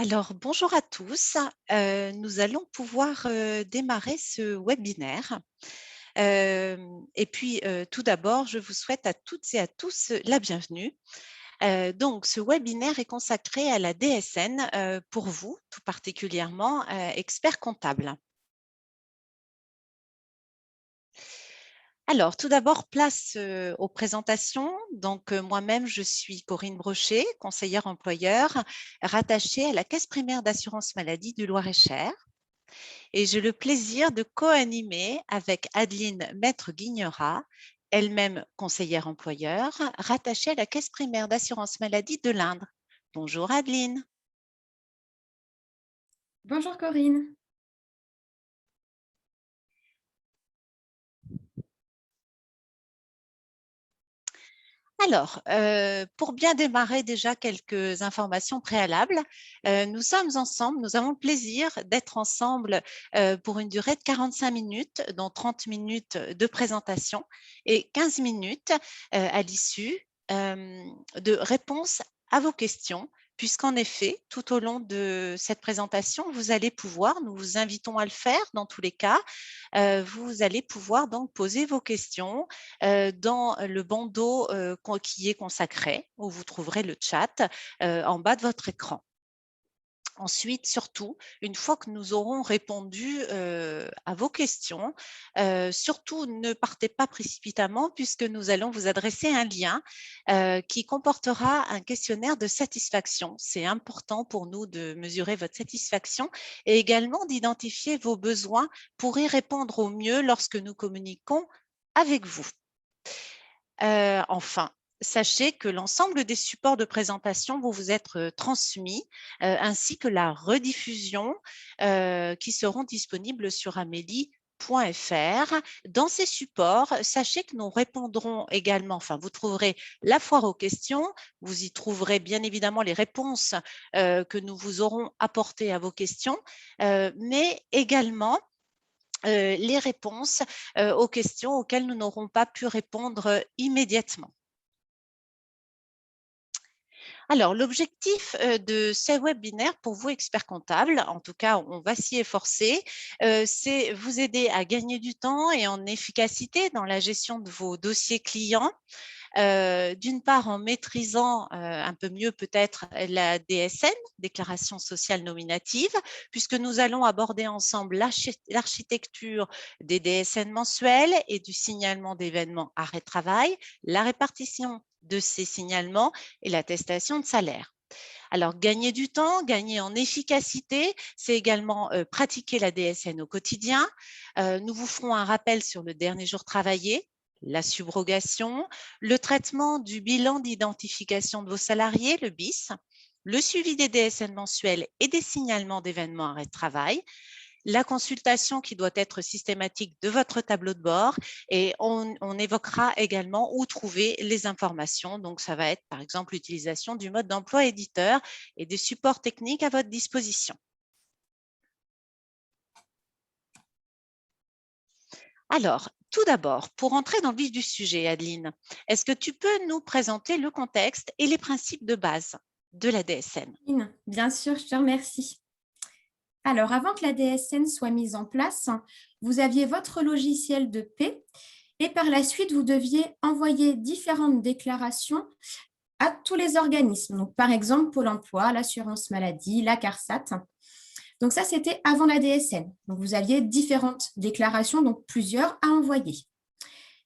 Alors, bonjour à tous. Nous allons pouvoir démarrer ce webinaire. Et puis, tout d'abord, je vous souhaite à toutes et à tous la bienvenue. Donc, ce webinaire est consacré à la DSN pour vous, tout particulièrement expert comptable. Alors, tout d'abord, place aux présentations. Donc, moi-même, je suis Corinne Brochet, conseillère employeur, rattachée à la Caisse primaire d'assurance maladie du Loir-et-Cher. Et j'ai le plaisir de co-animer avec Adeline Maître-Guignera, elle-même conseillère employeur, rattachée à la Caisse primaire d'assurance maladie de l'Indre. Bonjour Adeline. Bonjour Corinne. Alors, pour bien démarrer déjà quelques informations préalables, nous sommes ensemble, nous avons le plaisir d'être ensemble pour une durée de 45 minutes, dont 30 minutes de présentation et 15 minutes à l'issue de réponses à vos questions, puisqu'en effet, tout au long de cette présentation, vous allez pouvoir, nous vous invitons à le faire dans tous les cas, vous allez pouvoir donc poser vos questions dans le bandeau qui est consacré, où vous trouverez le chat en bas de votre écran. Ensuite, surtout, une fois que nous aurons répondu à vos questions, surtout ne partez pas précipitamment puisque nous allons vous adresser un lien qui comportera un questionnaire de satisfaction. C'est important pour nous de mesurer votre satisfaction et également d'identifier vos besoins pour y répondre au mieux lorsque nous communiquons avec vous. Enfin, sachez que l'ensemble des supports de présentation vont vous être transmis, ainsi que la rediffusion qui seront disponibles sur amélie.fr. Dans ces supports, sachez que nous répondrons également, enfin vous trouverez la foire aux questions, vous y trouverez bien évidemment les réponses que nous vous aurons apportées à vos questions, mais également les réponses aux questions auxquelles nous n'aurons pas pu répondre immédiatement. Alors, l'objectif de ces webinaires pour vous, experts comptables, en tout cas, on va s'y efforcer, c'est vous aider à gagner du temps et en efficacité dans la gestion de vos dossiers clients. D'une part en maîtrisant un peu mieux peut-être la DSN, déclaration sociale nominative, puisque nous allons aborder ensemble l'architecture des DSN mensuels et du signalement d'événements arrêt de travail, la répartition de ces signalements et l'attestation de salaire. Alors, gagner du temps, gagner en efficacité, c'est également pratiquer la DSN au quotidien. Nous vous ferons un rappel sur le dernier jour travaillé, la subrogation, le traitement du bilan d'identification de vos salariés, le BIS, le suivi des DSN mensuels et des signalements d'événements arrêt de travail, la consultation qui doit être systématique de votre tableau de bord et on évoquera également où trouver les informations. Donc, ça va être par exemple l'utilisation du mode d'emploi éditeur et des supports techniques à votre disposition. Alors, tout d'abord, pour entrer dans le vif du sujet, Adeline, est-ce que tu peux nous présenter le contexte et les principes de base de la DSN? Bien sûr, je te remercie. Alors, avant que la DSN soit mise en place, vous aviez votre logiciel de paie et par la suite, vous deviez envoyer différentes déclarations à tous les organismes. Donc, par exemple, Pôle emploi, l'assurance maladie, la CARSAT. Donc, ça, c'était avant la DSN. Donc, vous aviez différentes déclarations, donc plusieurs à envoyer.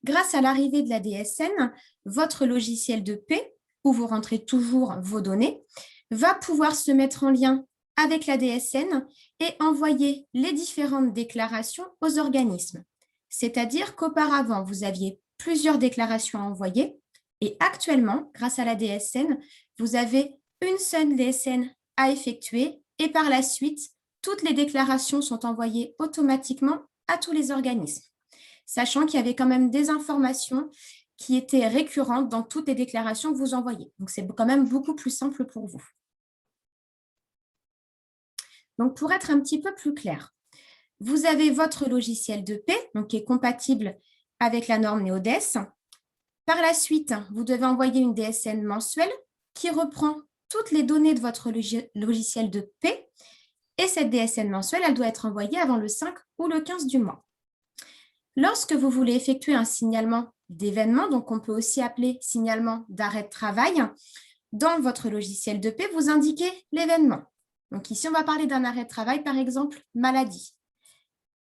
Grâce à l'arrivée de la DSN, votre logiciel de paie, où vous rentrez toujours vos données, va pouvoir se mettre en lien avec la DSN et envoyer les différentes déclarations aux organismes. C'est-à-dire qu'auparavant, vous aviez plusieurs déclarations à envoyer et actuellement, grâce à la DSN, vous avez une seule DSN à effectuer et par la suite, toutes les déclarations sont envoyées automatiquement à tous les organismes, sachant qu'il y avait quand même des informations qui étaient récurrentes dans toutes les déclarations que vous envoyez. Donc, c'est quand même beaucoup plus simple pour vous. Donc, pour être un petit peu plus clair, vous avez votre logiciel de paie, donc qui est compatible avec la norme NeoDES. Par la suite, vous devez envoyer une DSN mensuelle qui reprend toutes les données de votre logiciel de paie et cette DSN mensuelle, elle doit être envoyée avant le 5 ou le 15 du mois. Lorsque vous voulez effectuer un signalement d'événement, donc on peut aussi appeler signalement d'arrêt de travail, dans votre logiciel de paie, vous indiquez l'événement. Donc ici, on va parler d'un arrêt de travail, par exemple, maladie.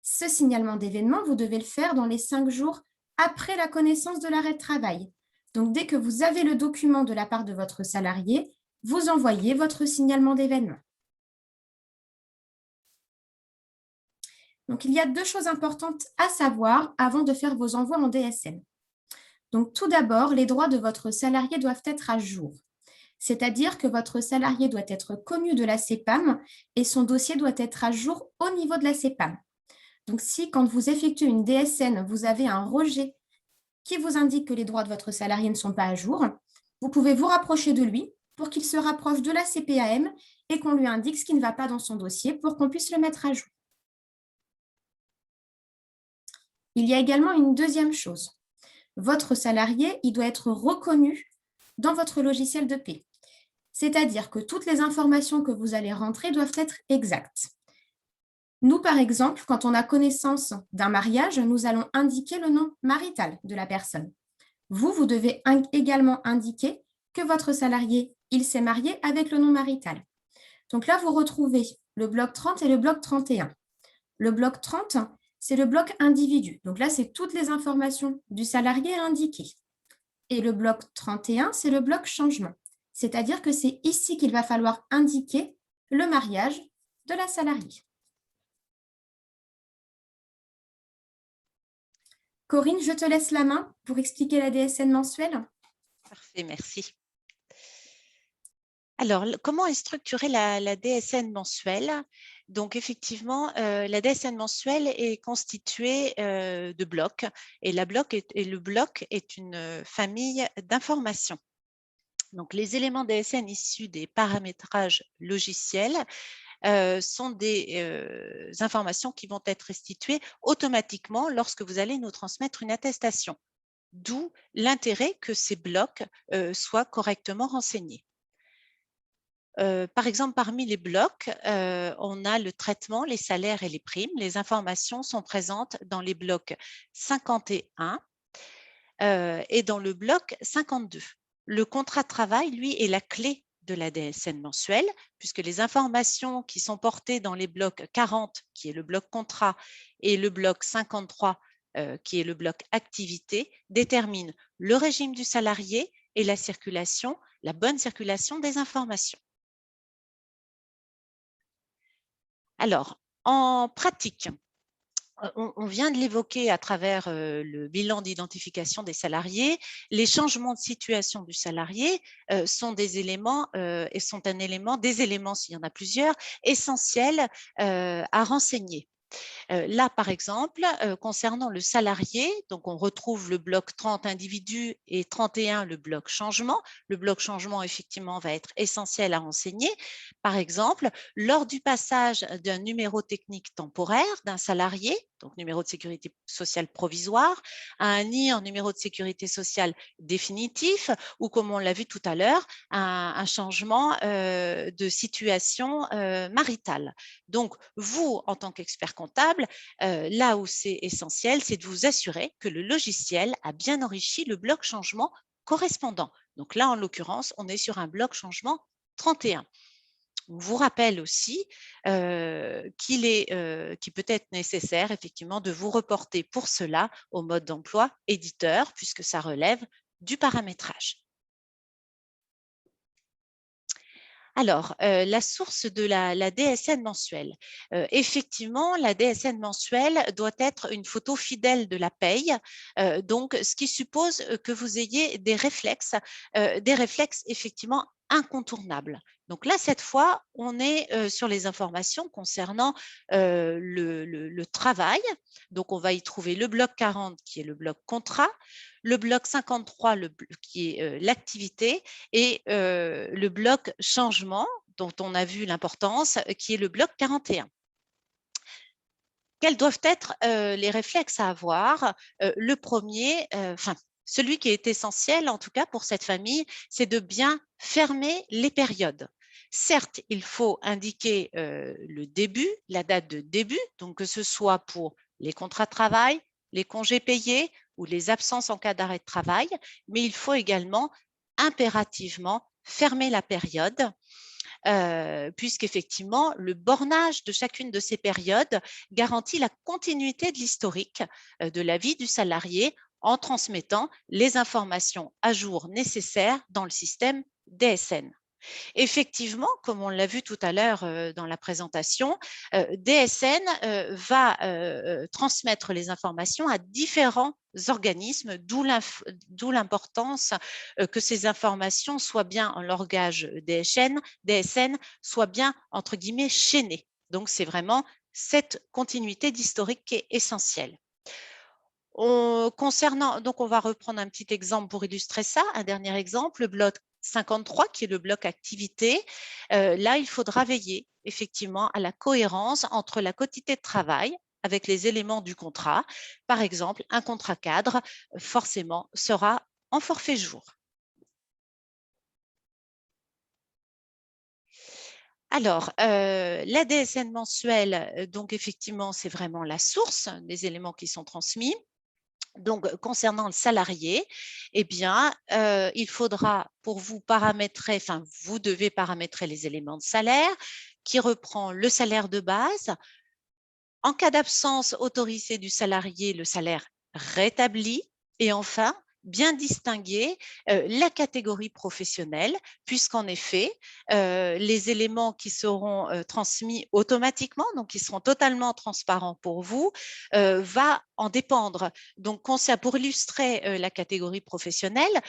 Ce signalement d'événement, vous devez le faire dans les 5 jours après la connaissance de l'arrêt de travail. Donc, dès que vous avez le document de la part de votre salarié, vous envoyez votre signalement d'événement. Donc, il y a 2 choses importantes à savoir avant de faire vos envois en DSN. Donc, tout d'abord, les droits de votre salarié doivent être à jour. C'est-à-dire que votre salarié doit être connu de la CPAM et son dossier doit être à jour au niveau de la CPAM. Donc, si quand vous effectuez une DSN, vous avez un rejet qui vous indique que les droits de votre salarié ne sont pas à jour, vous pouvez vous rapprocher de lui pour qu'il se rapproche de la CPAM et qu'on lui indique ce qui ne va pas dans son dossier pour qu'on puisse le mettre à jour. Il y a également une deuxième chose. Votre salarié, il doit être reconnu dans votre logiciel de paie. C'est-à-dire que toutes les informations que vous allez rentrer doivent être exactes. Nous, par exemple, quand on a connaissance d'un mariage, nous allons indiquer le nom marital de la personne. Vous devez également indiquer que votre salarié, il s'est marié avec le nom marital. Donc là, vous retrouvez le bloc 30 et le bloc 31. Le bloc 30, c'est le bloc individu. Donc là, c'est toutes les informations du salarié indiquées. Et le bloc 31, c'est le bloc changement. C'est-à-dire que c'est ici qu'il va falloir indiquer le mariage de la salariée. Corinne, je te laisse la main pour expliquer la DSN mensuelle. Parfait, merci. Alors, comment est structurée la DSN mensuelle? Donc, effectivement, la DSN mensuelle est constituée de blocs et le bloc est une famille d'informations. Donc, les éléments DSN issus des paramétrages logiciels sont des informations qui vont être restituées automatiquement lorsque vous allez nous transmettre une attestation. D'où l'intérêt que ces blocs soient correctement renseignés. Par exemple, parmi les blocs, on a le traitement, les salaires et les primes. Les informations sont présentes dans les blocs 51 et dans le bloc 52. Le contrat de travail, lui, est la clé de la DSN mensuelle, puisque les informations qui sont portées dans les blocs 40, qui est le bloc contrat, et le bloc 53, qui est le bloc activité, déterminent le régime du salarié et la bonne circulation des informations. Alors, en pratique, on vient de l'évoquer à travers le bilan d'identification des salariés. Les changements de situation du salarié sont des éléments, des éléments, s'il y en a plusieurs, essentiels à renseigner. Là, par exemple, concernant le salarié, donc on retrouve le bloc 30 individus et 31 le bloc changement. Le bloc changement, effectivement, va être essentiel à renseigner. Par exemple, lors du passage d'un numéro technique temporaire d'un salarié, donc numéro de sécurité sociale provisoire, à un NIR, numéro de sécurité sociale définitif, ou comme on l'a vu tout à l'heure, un changement de situation maritale. Donc, vous, en tant qu'expert comptable, là où c'est essentiel, c'est de vous assurer que le logiciel a bien enrichi le bloc changement correspondant. Donc là, en l'occurrence, on est sur un bloc changement 31. On vous rappelle aussi qu'il peut être nécessaire effectivement de vous reporter pour cela au mode d'emploi éditeur, puisque ça relève du paramétrage. Alors, la source de la DSN mensuelle. Effectivement, la DSN mensuelle doit être une photo fidèle de la paye, donc ce qui suppose que vous ayez des réflexes effectivement incontournables. Donc là, cette fois, on est sur les informations concernant le travail. Donc, on va y trouver le bloc 40 qui est le bloc contrat, le bloc 53 qui est l'activité et le bloc changement dont on a vu l'importance qui est le bloc 41. Quels doivent être les réflexes à avoir? Le premier, celui qui est essentiel en tout cas pour cette famille, c'est de bien fermer les périodes. Certes, il faut indiquer le début, la date de début, donc que ce soit pour les contrats de travail, les congés payés ou les absences en cas d'arrêt de travail, mais il faut également impérativement fermer la période, puisqu'effectivement, le bornage de chacune de ces périodes garantit la continuité de l'historique de la vie du salarié en transmettant les informations à jour nécessaires dans le système DSN. Effectivement, comme on l'a vu tout à l'heure dans la présentation, DSN va transmettre les informations à différents organismes, d'où l'importance que ces informations soient bien en langage DSN, soient bien entre guillemets chaînées. Donc, c'est vraiment cette continuité d'historique qui est essentielle. Donc, on va reprendre un petit exemple pour illustrer ça. Un dernier exemple, le bloc 53, qui est le bloc activité. Là, il faudra veiller effectivement à la cohérence entre la quantité de travail avec les éléments du contrat. Par exemple, un contrat cadre, forcément, sera en forfait jour. Alors, la DSN mensuelle, donc effectivement, c'est vraiment la source des éléments qui sont transmis. Donc, concernant le salarié, eh bien, il faudra pour vous paramétrer, enfin, vous devez paramétrer les éléments de salaire qui reprend le salaire de base. En cas d'absence autorisée du salarié, le salaire rétabli. Et enfin, bien distinguer la catégorie professionnelle, puisqu'en effet, les éléments qui seront transmis automatiquement, donc qui seront totalement transparents pour vous, va en dépendre. Donc, pour illustrer la catégorie professionnelle,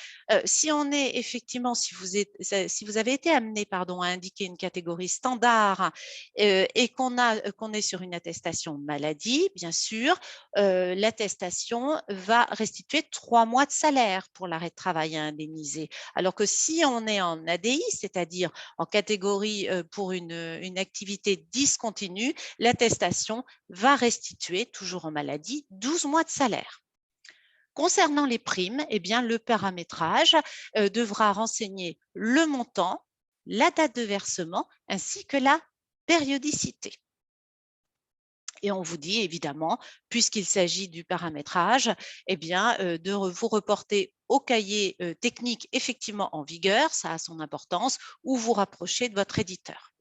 si on est effectivement, si vous avez été amené à indiquer une catégorie standard et qu'on est sur une attestation maladie, bien sûr, l'attestation va restituer 3 mois de salaire pour l'arrêt de travail à indemniser. Alors que si on est en ADI, c'est-à-dire en catégorie pour une activité discontinue, l'attestation va restituer, toujours en maladie, 12 mois de salaire. Concernant les primes, eh bien, le paramétrage devra renseigner le montant, la date de versement ainsi que la périodicité. Et on vous dit évidemment, puisqu'il s'agit du paramétrage, eh bien, de vous reporter au cahier technique effectivement en vigueur, ça a son importance, ou vous rapprocher de votre éditeur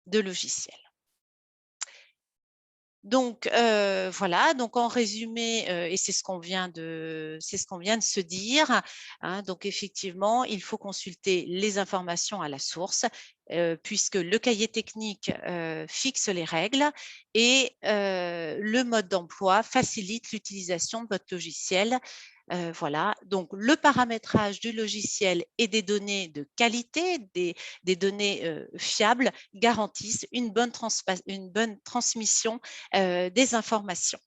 de logiciel. Donc, voilà, donc en résumé, et c'est ce qu'on vient de se dire, hein, donc effectivement, il faut consulter les informations à la source, puisque le cahier technique fixe les règles et le mode d'emploi facilite l'utilisation de votre logiciel. Voilà, donc le paramétrage du logiciel et des données de qualité, des données fiables garantissent une bonne transmission des informations.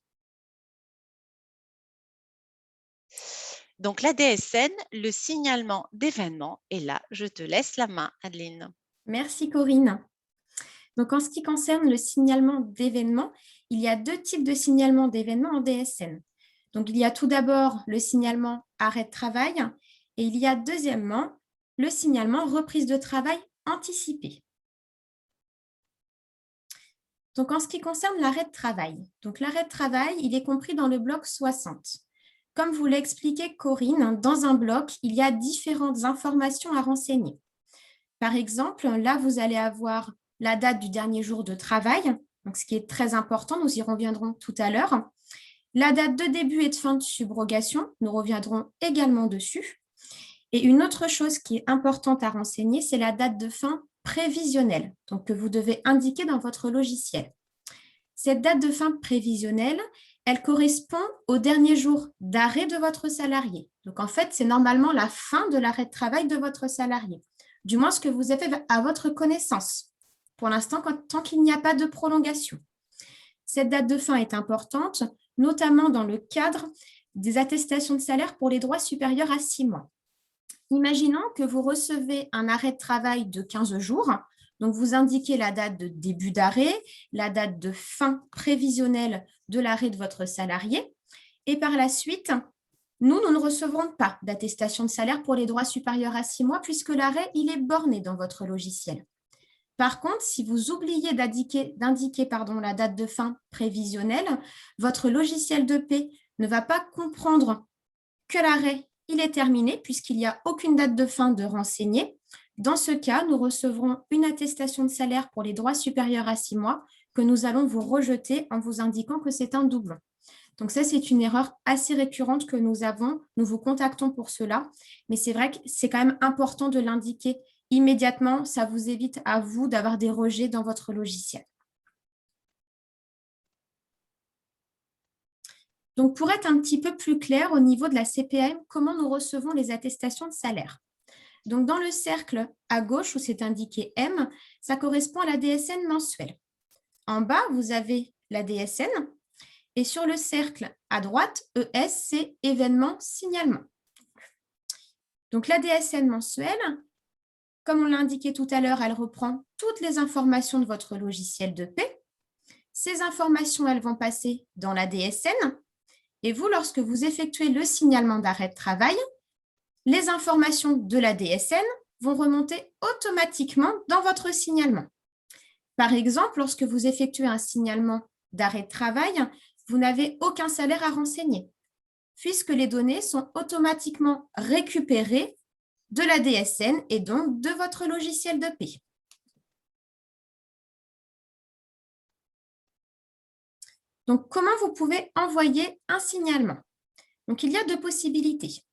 Donc la DSN, le signalement d'événements, et là, je te laisse la main, Adeline. Merci Corinne. Donc, en ce qui concerne le signalement d'événements, il y a 2 types de signalement d'événements en DSN. Donc, il y a tout d'abord le signalement arrêt de travail et il y a deuxièmement le signalement reprise de travail anticipé. Donc, en ce qui concerne l'arrêt de travail, il est compris dans le bloc 60. Comme vous l'a expliqué Corinne, dans un bloc, il y a différentes informations à renseigner. Par exemple, là, vous allez avoir la date du dernier jour de travail, donc ce qui est très important, nous y reviendrons tout à l'heure. La date de début et de fin de subrogation, nous reviendrons également dessus. Et une autre chose qui est importante à renseigner, c'est la date de fin prévisionnelle, donc que vous devez indiquer dans votre logiciel. Cette date de fin prévisionnelle, elle correspond au dernier jour d'arrêt de votre salarié. Donc en fait, c'est normalement la fin de l'arrêt de travail de votre salarié, du moins ce que vous avez à votre connaissance, pour l'instant, tant qu'il n'y a pas de prolongation. Cette date de fin est importante, notamment dans le cadre des attestations de salaire pour les droits supérieurs à 6 mois. Imaginons que vous recevez un arrêt de travail de 15 jours, donc vous indiquez la date de début d'arrêt, la date de fin prévisionnelle de l'arrêt de votre salarié, et par la suite, nous ne recevrons pas d'attestation de salaire pour les droits supérieurs à 6 mois puisque l'arrêt, il est borné dans votre logiciel. Par contre, si vous oubliez d'indiquer la date de fin prévisionnelle, votre logiciel de paie ne va pas comprendre que l'arrêt il est terminé puisqu'il n'y a aucune date de fin de renseigner. Dans ce cas, nous recevrons une attestation de salaire pour les droits supérieurs à 6 mois que nous allons vous rejeter en vous indiquant que c'est un doublon. Donc ça, c'est une erreur assez récurrente que nous avons. Nous vous contactons pour cela, mais c'est vrai que c'est quand même important de l'indiquer immédiatement. Ça vous évite à vous d'avoir des rejets dans votre logiciel. Donc, pour être un petit peu plus clair au niveau de la CPAM, comment nous recevons les attestations de salaire? Donc, dans le cercle à gauche où c'est indiqué M, ça correspond à la DSN mensuelle. En bas, vous avez la DSN. Et sur le cercle à droite, ES, c'est événement signalement. Donc, la DSN mensuelle, comme on l'a indiqué tout à l'heure, elle reprend toutes les informations de votre logiciel de paie. Ces informations, elles vont passer dans la DSN. Et vous, lorsque vous effectuez le signalement d'arrêt de travail, les informations de la DSN vont remonter automatiquement dans votre signalement. Par exemple, lorsque vous effectuez un signalement d'arrêt de travail, vous n'avez aucun salaire à renseigner, puisque les données sont automatiquement récupérées de la DSN et donc de votre logiciel de paie. Donc, comment vous pouvez envoyer un signalement? Donc, il y a deux possibilités.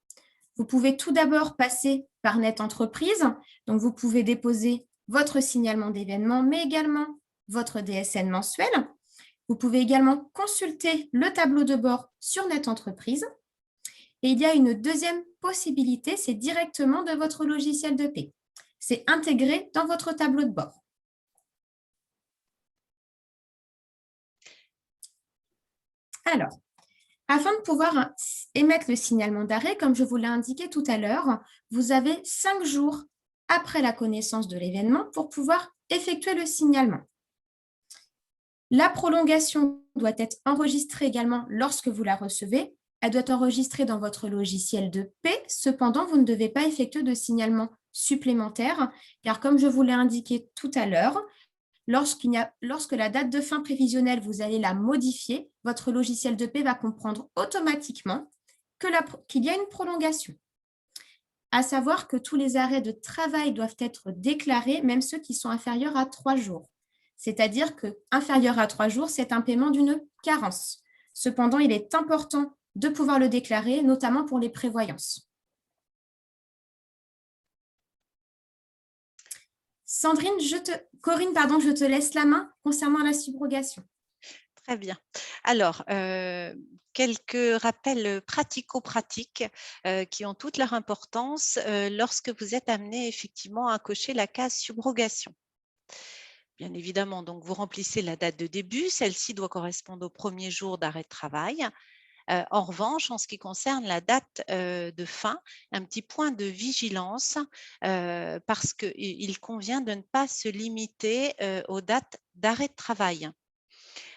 Vous pouvez tout d'abord passer par Net Entreprise. Donc, vous pouvez déposer votre signalement d'événement, mais également votre DSN mensuel. Vous pouvez également consulter le tableau de bord sur Net Entreprise. Et il y a une deuxième possibilité, c'est directement de votre logiciel de paie. C'est intégré dans votre tableau de bord. Alors, afin de pouvoir émettre le signalement d'arrêt, comme je vous l'ai indiqué tout à l'heure, vous avez 5 jours après la connaissance de l'événement pour pouvoir effectuer le signalement. La prolongation doit être enregistrée également lorsque vous la recevez. Elle doit être enregistrée dans votre logiciel de paie. Cependant, vous ne devez pas effectuer de signalement supplémentaire, car comme je vous l'ai indiqué tout à l'heure, lorsque la date de fin prévisionnelle, vous allez la modifier, votre logiciel de paie va comprendre automatiquement qu'il y a une prolongation. À savoir que tous les arrêts de travail doivent être déclarés, même ceux qui sont inférieurs à 3 jours. C'est-à-dire qu'inférieur à 3 jours, c'est un paiement d'une carence. Cependant, il est important de pouvoir le déclarer, notamment pour les prévoyances. Corinne, je te laisse la main concernant la subrogation. Très bien. Alors, quelques rappels pratico-pratiques qui ont toute leur importance lorsque vous êtes amené effectivement à cocher la case subrogation. Bien évidemment, donc vous remplissez la date de début. Celle-ci doit correspondre au premier jour d'arrêt de travail. En revanche, en ce qui concerne la date de fin, un petit point de vigilance parce qu'il convient de ne pas se limiter aux dates d'arrêt de travail.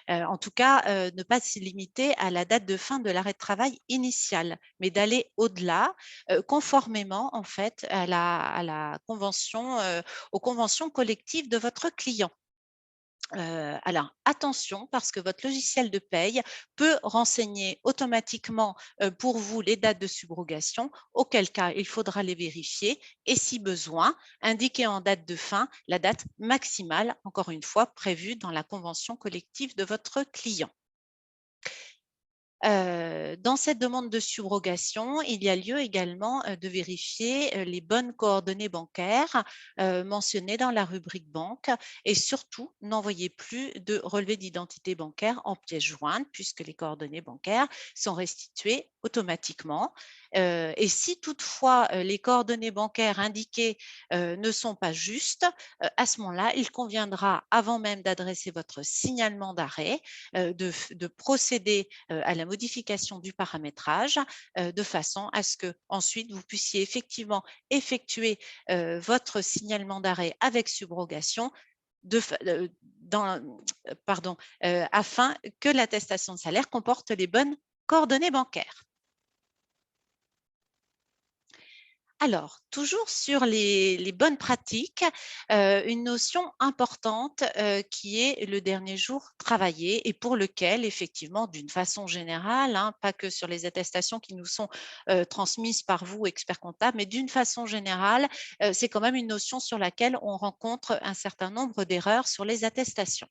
En tout cas, ne pas se limiter à la date de fin de l'arrêt de travail initial, mais d'aller au-delà, conformément en fait à la convention, aux conventions collectives de votre client. Alors, attention, parce que votre logiciel de paye peut renseigner automatiquement pour vous les dates de subrogation, auquel cas il faudra les vérifier et si besoin, indiquer en date de fin la date maximale, encore une fois, prévue dans la convention collective de votre client. Dans cette demande de subrogation, il y a lieu également de vérifier les bonnes coordonnées bancaires mentionnées dans la rubrique banque et surtout n'envoyez plus de relevé d'identité bancaire en pièce jointe puisque les coordonnées bancaires sont restituées automatiquement. Et si toutefois les coordonnées bancaires indiquées ne sont pas justes, à ce moment-là, il conviendra, avant même d'adresser votre signalement d'arrêt, de procéder à la modification du paramétrage de façon à ce que ensuite vous puissiez effectivement effectuer votre signalement d'arrêt avec subrogation afin que l'attestation de salaire comporte les bonnes coordonnées bancaires. Alors, toujours sur les bonnes pratiques, une notion importante qui est le dernier jour travaillé et pour lequel, effectivement, d'une façon générale, hein, pas que sur les attestations qui nous sont transmises par vous, experts comptables, mais d'une façon générale, c'est quand même une notion sur laquelle on rencontre un certain nombre d'erreurs sur les attestations.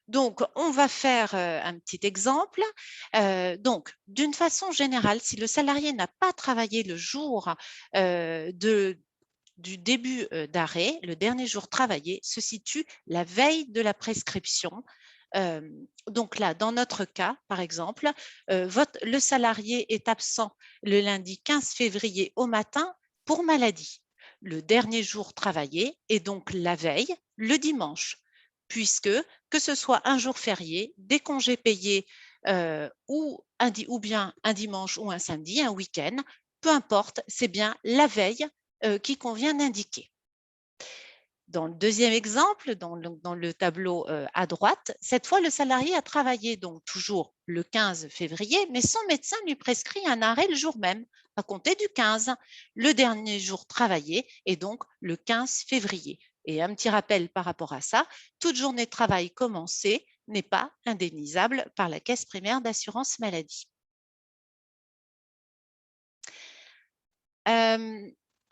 Donc, on va faire un petit exemple. Donc, d'une façon générale, si le salarié n'a pas travaillé le jour du début d'arrêt, le dernier jour travaillé se situe la veille de la prescription. Euh, donc là, dans notre cas, par exemple, le salarié est absent le lundi 15 février au matin pour maladie. Le dernier jour travaillé est donc la veille, le dimanche, puisque que ce soit un jour férié, des congés payés ou bien un dimanche ou un samedi, un week-end, peu importe, c'est bien la veille qui convient d'indiquer. Dans le deuxième exemple, dans le tableau à droite, cette fois, le salarié a travaillé donc toujours le 15 février, mais son médecin lui prescrit un arrêt le jour même, à compter du 15. Le dernier jour travaillé est donc le 15 février. Et un petit rappel par rapport à ça, toute journée de travail commencée n'est pas indemnisable par la caisse primaire d'assurance maladie.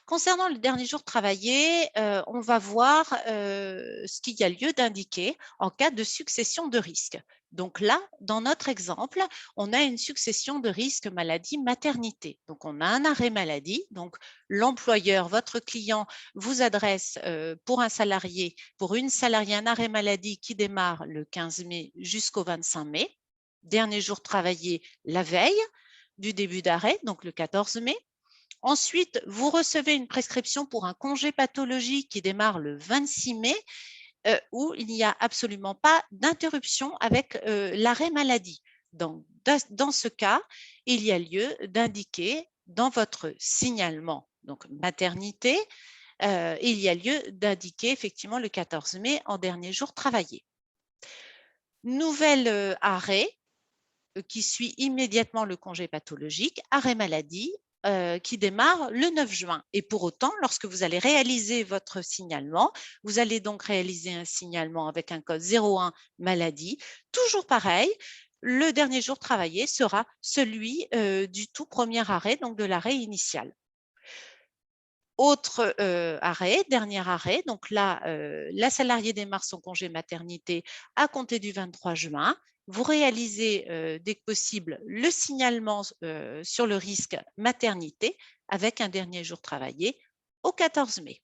Concernant le dernier jour travaillé, on va voir ce qu'il y a lieu d'indiquer en cas de succession de risques. Donc là, dans notre exemple, on a une succession de risques maladie maternité. Donc on a un arrêt maladie. Donc l'employeur, votre client, vous adresse pour un salarié, pour une salariée, un arrêt maladie qui démarre le 15 mai jusqu'au 25 mai. Dernier jour travaillé la veille du début d'arrêt, donc le 14 mai. Ensuite, vous recevez une prescription pour un congé pathologique qui démarre le 26 mai, où il n'y a absolument pas d'interruption avec l'arrêt maladie. Donc, dans ce cas, il y a lieu d'indiquer dans votre signalement, donc maternité, il y a lieu d'indiquer effectivement le 14 mai en dernier jour travaillé. Nouvel arrêt qui suit immédiatement le congé pathologique, arrêt maladie, qui démarre le 9 juin. Et pour autant, lorsque vous allez réaliser votre signalement, vous allez donc réaliser un signalement avec un code 01 maladie. Toujours pareil, le dernier jour travaillé sera celui du tout premier arrêt, donc de l'arrêt initial. Autre arrêt, dernier arrêt, donc là, la salariée démarre son congé maternité à compter du 23 juin. Vous réalisez dès que possible le signalement sur le risque maternité avec un dernier jour travaillé au 14 mai.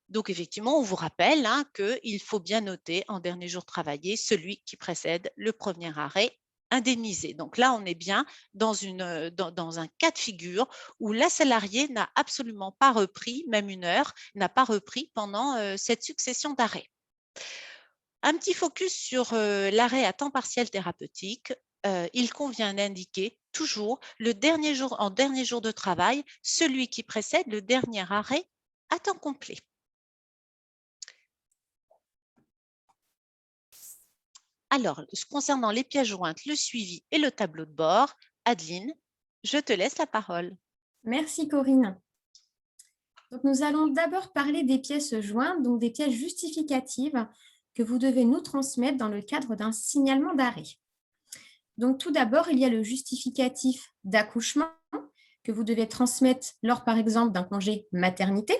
Donc, effectivement, on vous rappelle hein, qu'il faut bien noter en dernier jour travaillé celui qui précède le premier arrêt indemnisé. Donc là, on est bien dans un cas de figure où la salariée n'a absolument pas repris, même une heure, n'a pas repris pendant cette succession d'arrêts. Un petit focus sur l'arrêt à temps partiel thérapeutique. Il convient d'indiquer toujours en dernier jour de travail, celui qui précède le dernier arrêt à temps complet. Alors, concernant les pièces jointes, le suivi et le tableau de bord, Adeline, je te laisse la parole. Merci Corinne. Donc, nous allons d'abord parler des pièces jointes, donc des pièces justificatives que vous devez nous transmettre dans le cadre d'un signalement d'arrêt. Donc, tout d'abord, il y a le justificatif d'accouchement que vous devez transmettre lors, par exemple, d'un congé maternité.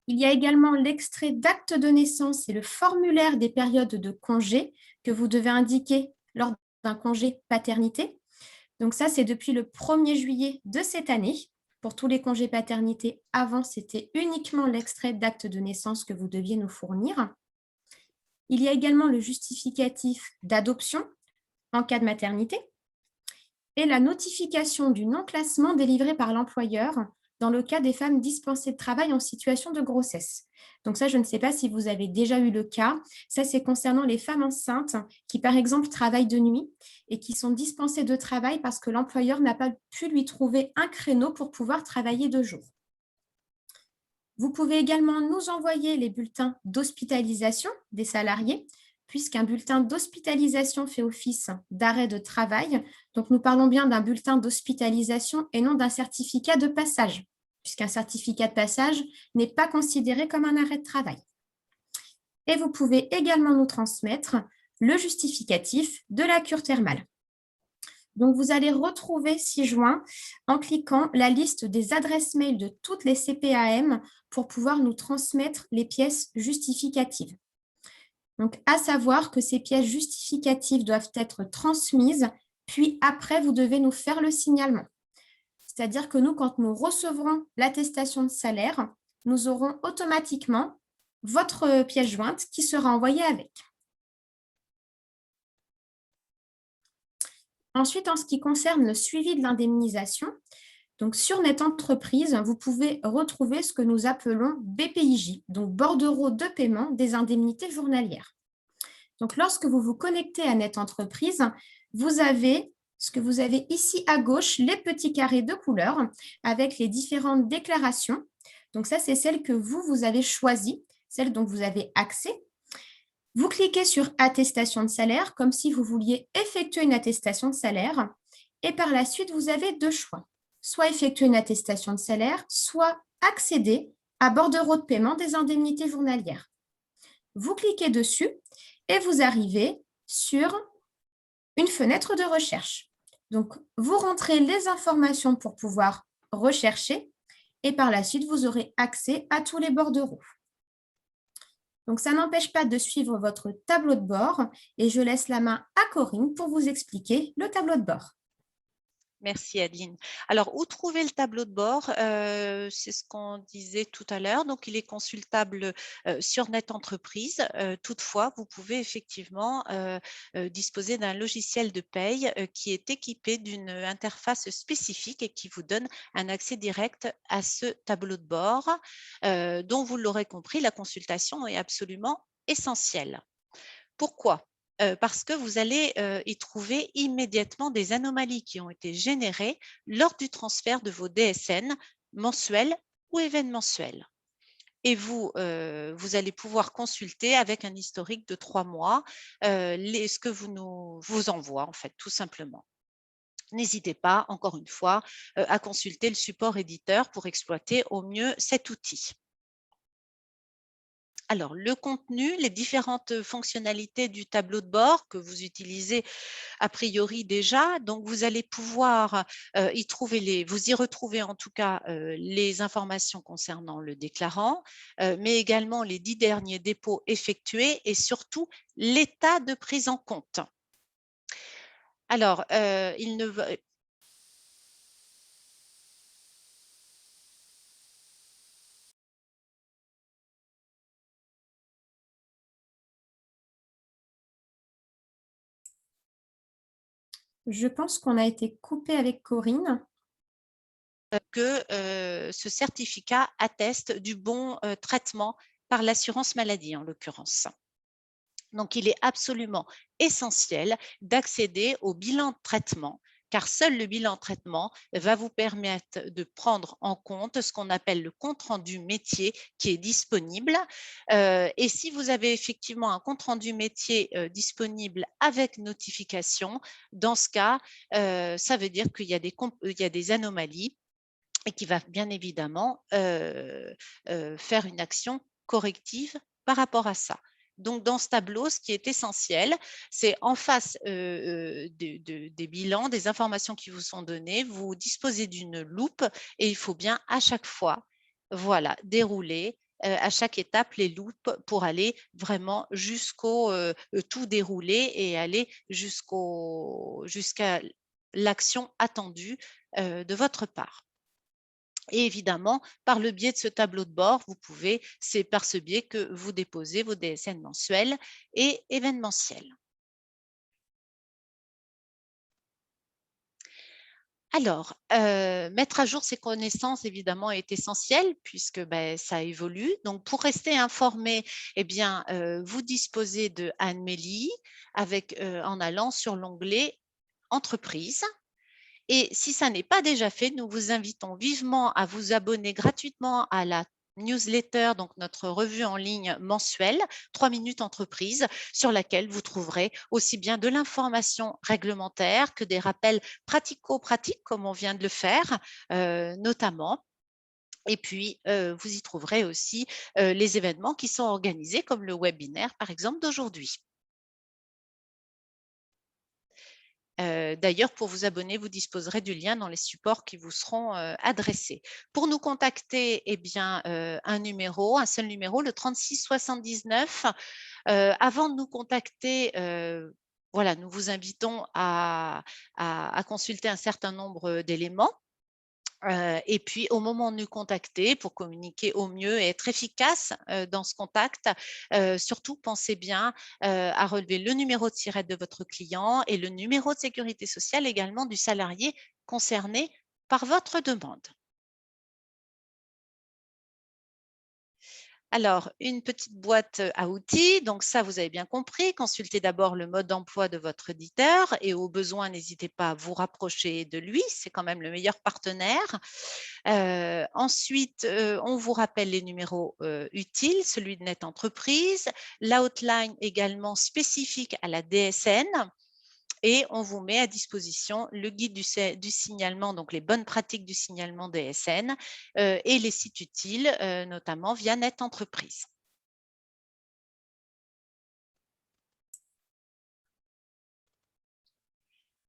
Il y a également l'extrait d'acte de naissance et le formulaire des périodes de congé que vous devez indiquer lors d'un congé paternité. Donc ça, c'est depuis le 1er juillet de cette année. Pour tous les congés paternité, avant, c'était uniquement l'extrait d'acte de naissance que vous deviez nous fournir. Il y a également le justificatif d'adoption en cas de maternité et la notification du non-classement délivré par l'employeur dans le cas des femmes dispensées de travail en situation de grossesse. Donc ça, je ne sais pas si vous avez déjà eu le cas. Ça, c'est concernant les femmes enceintes qui, par exemple, travaillent de nuit et qui sont dispensées de travail parce que l'employeur n'a pas pu lui trouver un créneau pour pouvoir travailler de jour. Vous pouvez également nous envoyer les bulletins d'hospitalisation des salariés puisqu'un bulletin d'hospitalisation fait office d'arrêt de travail. Donc, nous parlons bien d'un bulletin d'hospitalisation et non d'un certificat de passage, puisqu'un certificat de passage n'est pas considéré comme un arrêt de travail. Et vous pouvez également nous transmettre le justificatif de la cure thermale. Donc, vous allez retrouver ci-joint en cliquant la liste des adresses mail de toutes les CPAM pour pouvoir nous transmettre les pièces justificatives. Donc, à savoir que ces pièces justificatives doivent être transmises, puis après, vous devez nous faire le signalement. C'est-à-dire que nous, quand nous recevrons l'attestation de salaire, nous aurons automatiquement votre pièce jointe qui sera envoyée avec. Ensuite, en ce qui concerne le suivi de l'indemnisation, donc sur Net Entreprise, vous pouvez retrouver ce que nous appelons BPIJ, donc bordereau de paiement des indemnités journalières. Donc, lorsque vous vous connectez à Net Entreprise, vous avez ce que vous avez ici à gauche, les petits carrés de couleur avec les différentes déclarations. Donc, ça, c'est celle que vous avez choisie, celle dont vous avez accès. Vous cliquez sur attestation de salaire comme si vous vouliez effectuer une attestation de salaire. Et par la suite, vous avez deux choix. Soit effectuer une attestation de salaire, soit accéder à bordereau de paiement des indemnités journalières. Vous cliquez dessus et vous arrivez sur une fenêtre de recherche. Donc, vous rentrez les informations pour pouvoir rechercher et par la suite, vous aurez accès à tous les bordereaux. Donc, ça n'empêche pas de suivre votre tableau de bord et je laisse la main à Corinne pour vous expliquer le tableau de bord. Merci Adeline. Alors, où trouver le tableau de bord? C'est ce qu'on disait tout à l'heure. Donc, il est consultable sur Net Entreprise. Toutefois, vous pouvez effectivement disposer d'un logiciel de paye qui est équipé d'une interface spécifique et qui vous donne un accès direct à ce tableau de bord, dont vous l'aurez compris, la consultation est absolument essentielle. Pourquoi? Parce que vous allez y trouver immédiatement des anomalies qui ont été générées lors du transfert de vos DSN mensuels ou événementiels. Et vous allez pouvoir consulter avec un historique de 3 mois ce que vous envoie, en fait, tout simplement. N'hésitez pas, encore une fois, à consulter le support éditeur pour exploiter au mieux cet outil. Alors, le contenu, les différentes fonctionnalités du tableau de bord que vous utilisez a priori déjà. Donc, vous allez pouvoir vous y retrouver en tout cas les informations concernant le déclarant, mais également les 10 derniers dépôts effectués et surtout l'état de prise en compte. Alors, il ne va... Je pense qu'on a été coupé avec Corinne. que ce certificat atteste du bon traitement par l'assurance maladie, en l'occurrence. Donc, il est absolument essentiel d'accéder au bilan de traitement, car seul le bilan de traitement va vous permettre de prendre en compte ce qu'on appelle le compte-rendu métier qui est disponible. Et si vous avez effectivement un compte-rendu métier disponible avec notification, dans ce cas, ça veut dire qu'il y a des anomalies et qui va bien évidemment faire une action corrective par rapport à ça. Donc, dans ce tableau, ce qui est essentiel, c'est en face des bilans, des informations qui vous sont données, vous disposez d'une loupe et il faut bien à chaque fois, voilà, dérouler à chaque étape les loupes pour aller vraiment jusqu'au tout dérouler et aller jusqu'à l'action attendue de votre part. Et évidemment, par le biais de ce tableau de bord, c'est par ce biais que vous déposez vos DSN mensuels et événementiels. Alors, mettre à jour ses connaissances, évidemment, est essentiel puisque ça évolue. Donc, pour rester informé, eh bien, vous disposez de Anne-Mélie en allant sur l'onglet Entreprise. Et si ça n'est pas déjà fait, nous vous invitons vivement à vous abonner gratuitement à la newsletter, donc notre revue en ligne mensuelle, 3 minutes entreprise, sur laquelle vous trouverez aussi bien de l'information réglementaire que des rappels pratico-pratiques, comme on vient de le faire, notamment. Et puis, vous y trouverez aussi les événements qui sont organisés, comme le webinaire, par exemple, d'aujourd'hui. D'ailleurs, pour vous abonner, vous disposerez du lien dans les supports qui vous seront adressés. Pour nous contacter, eh bien, un seul numéro, le 36 79. Avant de nous contacter, voilà, nous vous invitons à consulter un certain nombre d'éléments. Et puis, au moment de nous contacter, pour communiquer au mieux et être efficace dans ce contact, surtout pensez bien à relever le numéro de SIRET de votre client et le numéro de sécurité sociale également du salarié concerné par votre demande. Alors, une petite boîte à outils, donc ça, vous avez bien compris. Consultez d'abord le mode d'emploi de votre éditeur et au besoin, n'hésitez pas à vous rapprocher de lui, c'est quand même le meilleur partenaire. Ensuite, on vous rappelle les numéros utiles, celui de Net Entreprise, l'outline également spécifique à la DSN. Et on vous met à disposition le guide du signalement, donc les bonnes pratiques du signalement DSN et les sites utiles, notamment via Net Entreprise.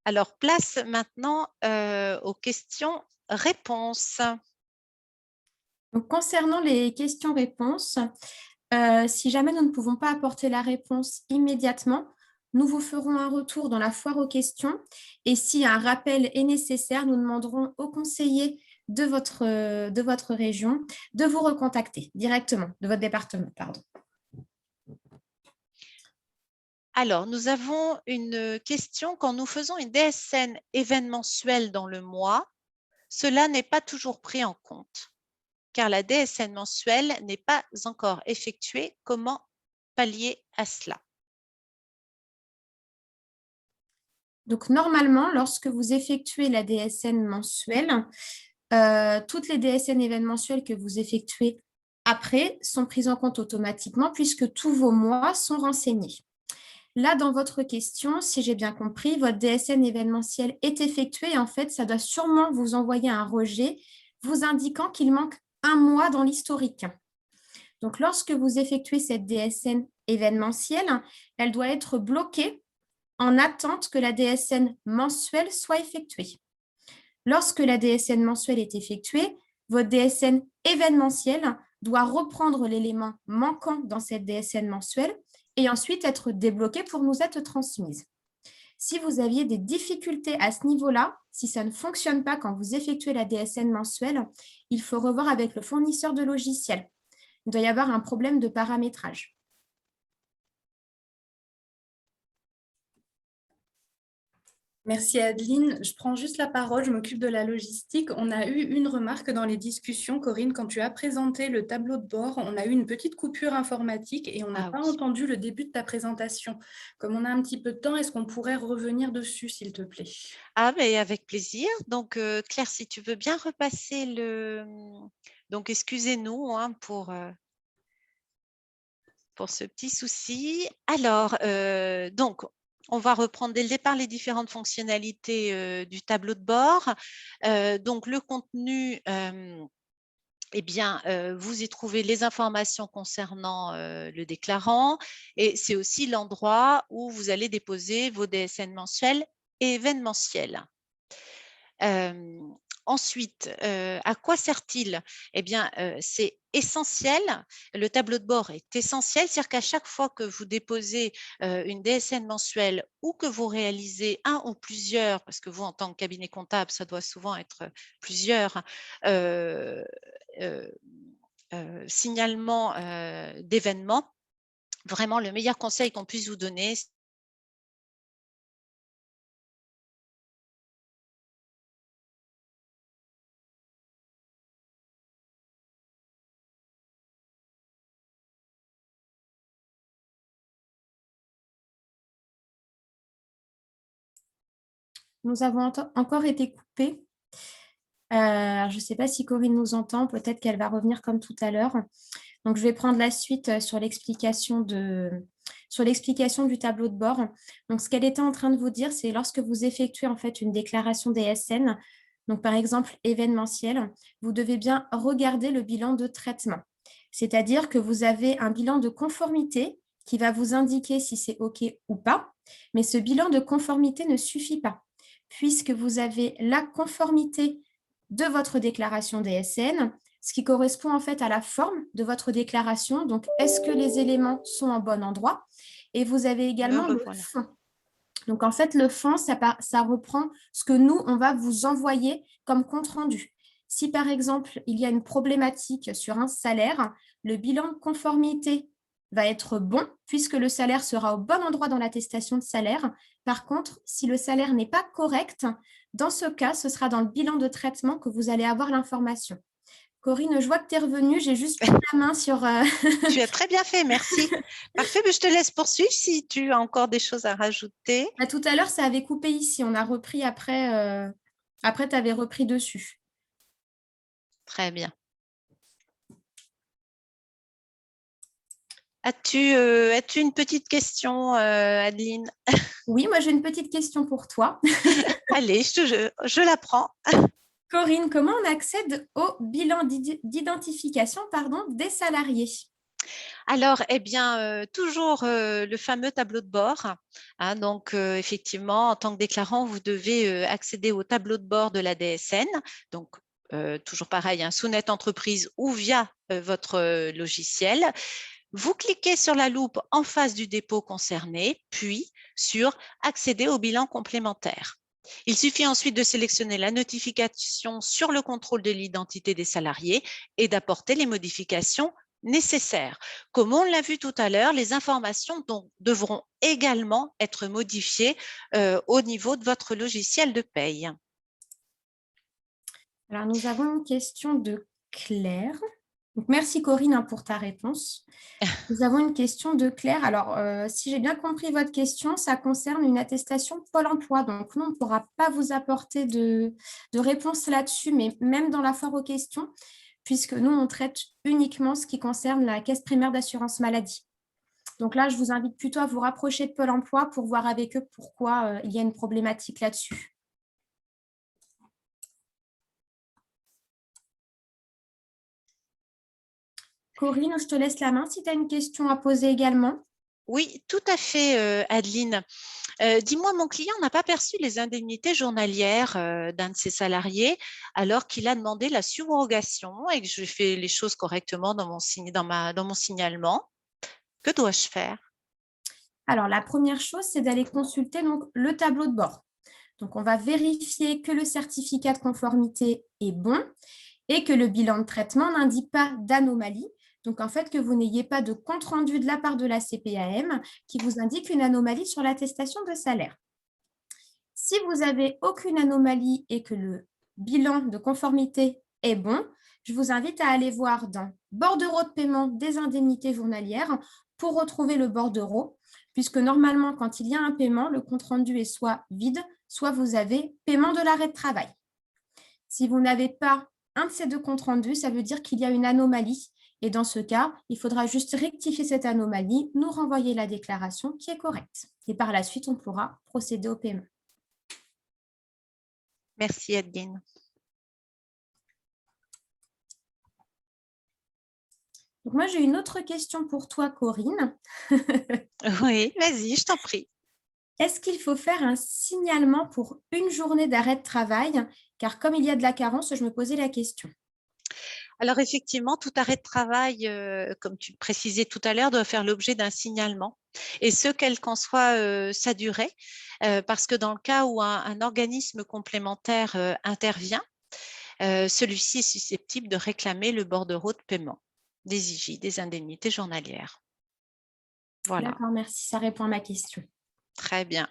Alors, place maintenant aux questions-réponses. Donc, concernant les questions-réponses, si jamais nous ne pouvons pas apporter la réponse immédiatement, nous vous ferons un retour dans la foire aux questions et si un rappel est nécessaire, nous demanderons au conseiller de votre région de vous recontacter directement, de votre département, pardon. Alors, nous avons une question. Quand nous faisons une DSN événementielle dans le mois, cela n'est pas toujours pris en compte, car la DSN mensuelle n'est pas encore effectuée. Comment pallier à cela? Donc, normalement, lorsque vous effectuez la DSN mensuelle, toutes les DSN événementielles que vous effectuez après sont prises en compte automatiquement puisque tous vos mois sont renseignés. Là, dans votre question, si j'ai bien compris, votre DSN événementiel est effectué. En fait, ça doit sûrement vous envoyer un rejet vous indiquant qu'il manque un mois dans l'historique. Donc, lorsque vous effectuez cette DSN événementielle, elle doit être bloquée en attente que la DSN mensuelle soit effectuée. Lorsque la DSN mensuelle est effectuée, votre DSN événementielle doit reprendre l'élément manquant dans cette DSN mensuelle et ensuite être débloquée pour nous être transmise. Si vous aviez des difficultés à ce niveau-là, si ça ne fonctionne pas quand vous effectuez la DSN mensuelle, il faut revoir avec le fournisseur de logiciels. Il doit y avoir un problème de paramétrage. Merci Adeline. Je prends juste la parole, je m'occupe de la logistique. On a eu une remarque dans les discussions, Corinne, quand tu as présenté le tableau de bord, on a eu une petite coupure informatique et on n'a pas entendu le début de ta présentation. Comme on a un petit peu de temps, est-ce qu'on pourrait revenir dessus, s'il te plaît? Ah, mais avec plaisir. Donc, Claire, si tu veux bien repasser le… Donc, excusez-nous pour ce petit souci. Alors, donc, on va reprendre dès le départ les différentes fonctionnalités du tableau de bord. Donc, le contenu, eh bien, vous y trouvez les informations concernant le déclarant et c'est aussi l'endroit où vous allez déposer vos DSN mensuels et événementiels. Ensuite, à quoi sert-il? Eh bien, c'est essentiel. Le tableau de bord est essentiel, c'est-à-dire qu'à chaque fois que vous déposez une DSN mensuelle ou que vous réalisez un ou plusieurs, parce que vous, en tant que cabinet comptable, ça doit souvent être plusieurs signalements d'événements, vraiment le meilleur conseil qu'on puisse vous donner, Nous avons encore été coupés. Alors, je ne sais pas si Corinne nous entend, peut-être qu'elle va revenir comme tout à l'heure. Donc, je vais prendre la suite sur l'explication du tableau de bord. Donc, ce qu'elle était en train de vous dire, c'est lorsque vous effectuez en fait une déclaration DSN, donc par exemple événementielle, vous devez bien regarder le bilan de traitement. C'est-à-dire que vous avez un bilan de conformité qui va vous indiquer si c'est OK ou pas, mais ce bilan de conformité ne suffit pas, puisque vous avez la conformité de votre déclaration DSN, ce qui correspond en fait à la forme de votre déclaration. Donc, est-ce que les éléments sont en bon endroit? Et vous avez Me également le revoilà. fond. Donc, en fait, le fond, ça reprend ce que nous, on va vous envoyer comme compte rendu. Si, par exemple, il y a une problématique sur un salaire, le bilan de conformité va être bon puisque le salaire sera au bon endroit dans l'attestation de salaire. Par contre, si le salaire n'est pas correct, dans ce cas, ce sera dans le bilan de traitement que vous allez avoir l'information. Corinne, je vois que tu es revenue, j'ai juste mis la main sur… Tu as très bien fait, merci. Parfait, mais je te laisse poursuivre si tu as encore des choses à rajouter. Tout à l'heure, ça avait coupé ici, on a repris après, après tu avais repris dessus. Très bien. As-tu une petite question, Adeline? Oui, moi j'ai une petite question pour toi. Allez, je la prends. Corinne, comment on accède au bilan d'identification des salariés? Alors, eh bien, toujours le fameux tableau de bord. Hein, donc, effectivement, en tant que déclarant, vous devez accéder au tableau de bord de la DSN. Donc, toujours pareil, sous Net Entreprise ou via votre logiciel. Vous cliquez sur la loupe en face du dépôt concerné, puis sur « Accéder au bilan complémentaire ». Il suffit ensuite de sélectionner la notification sur le contrôle de l'identité des salariés et d'apporter les modifications nécessaires. Comme on l'a vu tout à l'heure, les informations devront également être modifiées au niveau de votre logiciel de paye. Alors, nous avons une question de Claire. Donc, merci Corinne pour ta réponse. Nous avons une question de Claire. Alors, si j'ai bien compris votre question, ça concerne une attestation Pôle emploi. Donc, nous, on ne pourra pas vous apporter de réponse là-dessus, mais même dans la foire aux questions, puisque nous, on traite uniquement ce qui concerne la caisse primaire d'assurance maladie. Donc là, je vous invite plutôt à vous rapprocher de Pôle emploi pour voir avec eux pourquoi il y a une problématique là-dessus. Corinne, je te laisse la main si tu as une question à poser également. Oui, tout à fait, Adeline. Dis-moi, mon client n'a pas perçu les indemnités journalières d'un de ses salariés alors qu'il a demandé la subrogation et que je fais les choses correctement dans mon signalement. Que dois-je faire? Alors, la première chose, c'est d'aller consulter donc, le tableau de bord. Donc, on va vérifier que le certificat de conformité est bon et que le bilan de traitement n'indique pas d'anomalie. Donc, en fait, que vous n'ayez pas de compte-rendu de la part de la CPAM qui vous indique une anomalie sur l'attestation de salaire. Si vous n'avez aucune anomalie et que le bilan de conformité est bon, je vous invite à aller voir dans bordereau de paiement des indemnités journalières pour retrouver le bordereau, puisque normalement, quand il y a un paiement, le compte-rendu est soit vide, soit vous avez paiement de l'arrêt de travail. Si vous n'avez pas un de ces deux comptes rendus, ça veut dire qu'il y a une anomalie. Et dans ce cas, il faudra juste rectifier cette anomalie, nous renvoyer la déclaration qui est correcte. Et par la suite, on pourra procéder au paiement. Merci, Adeline. Donc moi, j'ai une autre question pour toi, Corinne. Oui, vas-y, je t'en prie. Est-ce qu'il faut faire un signalement pour une journée d'arrêt de travail? Car comme il y a de la carence, je me posais la question. Alors, effectivement, tout arrêt de travail, comme tu le précisais tout à l'heure, doit faire l'objet d'un signalement. Et ce, quelle qu'en soit sa durée, parce que dans le cas où un organisme complémentaire intervient, celui-ci est susceptible de réclamer le bordereau de paiement des IJ, des indemnités journalières. Voilà. D'accord, merci, ça répond à ma question. Très bien.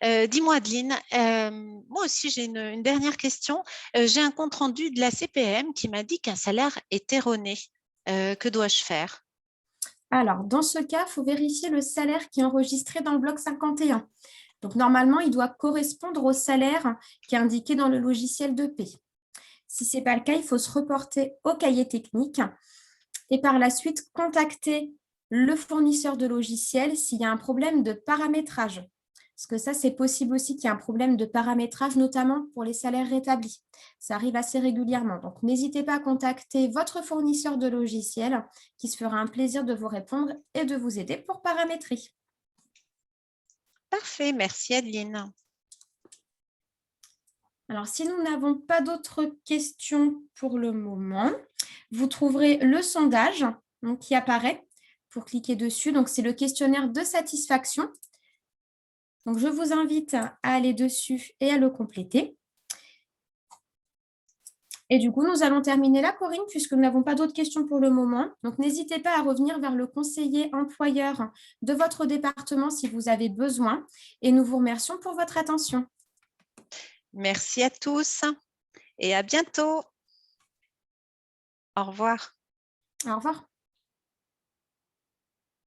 Dis-moi, Adeline, moi aussi j'ai une dernière question. J'ai un compte rendu de la CPM qui m'a dit qu'un salaire est erroné. Que dois-je faire? Alors, dans ce cas, il faut vérifier le salaire qui est enregistré dans le bloc 51. Donc, normalement, il doit correspondre au salaire qui est indiqué dans le logiciel de paie. Si ce n'est pas le cas, il faut se reporter au cahier technique et par la suite, contacter le fournisseur de logiciel s'il y a un problème de paramétrage. Parce que ça, c'est possible aussi qu'il y ait un problème de paramétrage, notamment pour les salaires rétablis. Ça arrive assez régulièrement. Donc, n'hésitez pas à contacter votre fournisseur de logiciel qui se fera un plaisir de vous répondre et de vous aider pour paramétrer. Parfait, merci Adeline. Alors, si nous n'avons pas d'autres questions pour le moment, vous trouverez le sondage donc, qui apparaît pour cliquer dessus. Donc, c'est le questionnaire de satisfaction. Donc, je vous invite à aller dessus et à le compléter. Et du coup, nous allons terminer là, Corinne, puisque nous n'avons pas d'autres questions pour le moment. Donc, n'hésitez pas à revenir vers le conseiller employeur de votre département si vous avez besoin. Et nous vous remercions pour votre attention. Merci à tous et à bientôt. Au revoir. Au revoir.